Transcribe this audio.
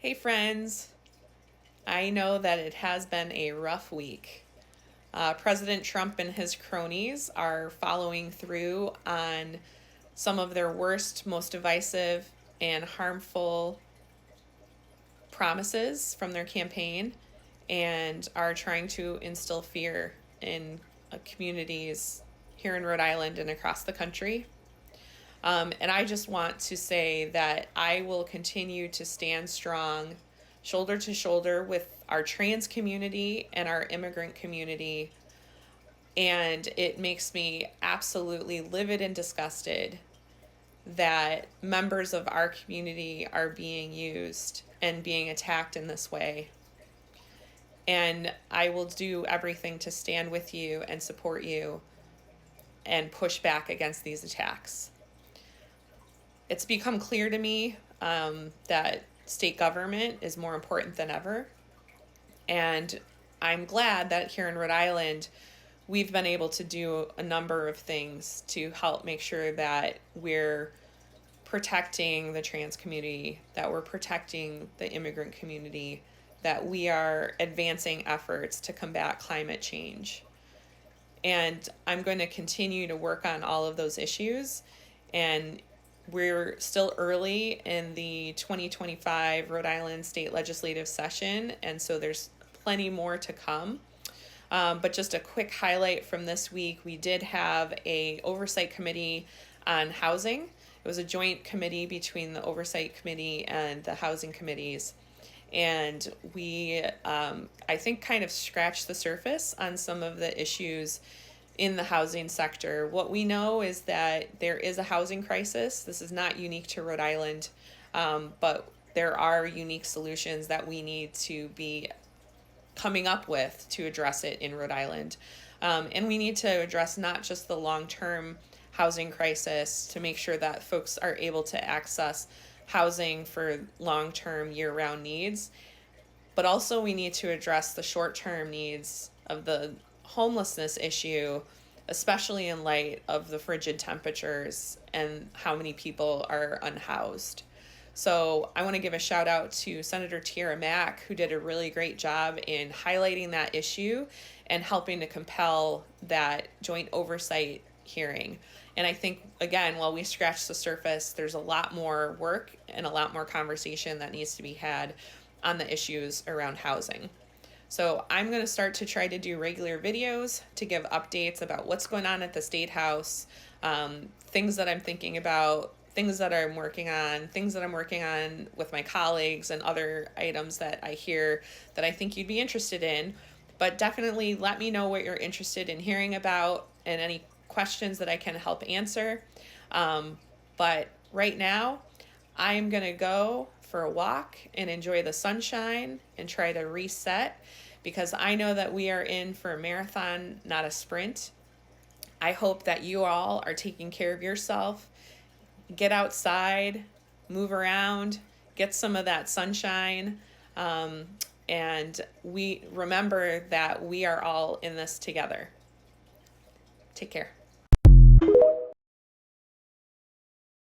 Hey friends, I know that it has been a rough week. President Trump and his cronies are following through on some of their worst, most divisive, and harmful promises from their campaign and are trying to instill fear in communities here in Rhode Island and across the country. And I just want to say that I will continue to stand strong, shoulder to shoulder with our trans community and our immigrant community. And it makes me absolutely livid and disgusted that members of our community are being used and being attacked in this way. And I will do everything to stand with you and support you and push back against these attacks. It's become clear to me that state government is more important than ever. And I'm glad that here in Rhode Island, we've been able to do a number of things to help make sure that we're protecting the trans community, that we're protecting the immigrant community, that we are advancing efforts to combat climate change. And I'm going to continue to work on all of those issues. And we're still early in the 2025 Rhode Island State Legislative Session, and so there's plenty more to come. But just a quick highlight from this week, we did have a oversight committee on housing. It was a joint committee between the oversight committee and the housing committees. And we, I think, kind of scratched the surface on some of the issues in the housing sector. What we know is that there is a housing crisis. This is not unique to Rhode Island, but there are unique solutions that we need to be coming up with to address it in Rhode Island. And we need to address not just the long-term housing crisis to make sure that folks are able to access housing for long-term year-round needs, but also we need to address the short-term needs of the homelessness issue, especially in light of the frigid temperatures and how many people are unhoused. So I want to give a shout out to Senator Tiara Mack, who did a really great job in highlighting that issue and helping to compel that joint oversight hearing. And I think, again, while we scratch the surface, there's a lot more work and a lot more conversation that needs to be had on the issues around housing. So I'm going to start to try to do regular videos to give updates about what's going on at the State House, things that I'm thinking about, things that I'm working on, things that I'm working on with my colleagues, and other items that I hear that I think you'd be interested in. But definitely let me know what you're interested in hearing about and any questions that I can help answer. But right now, I'm going to go for a walk and enjoy the sunshine and try to reset, because I know that we are in for a marathon, not a sprint. I hope that you all are taking care of yourself. Get outside, move around, get some of that sunshine. And we remember that we are all in this together. Take care.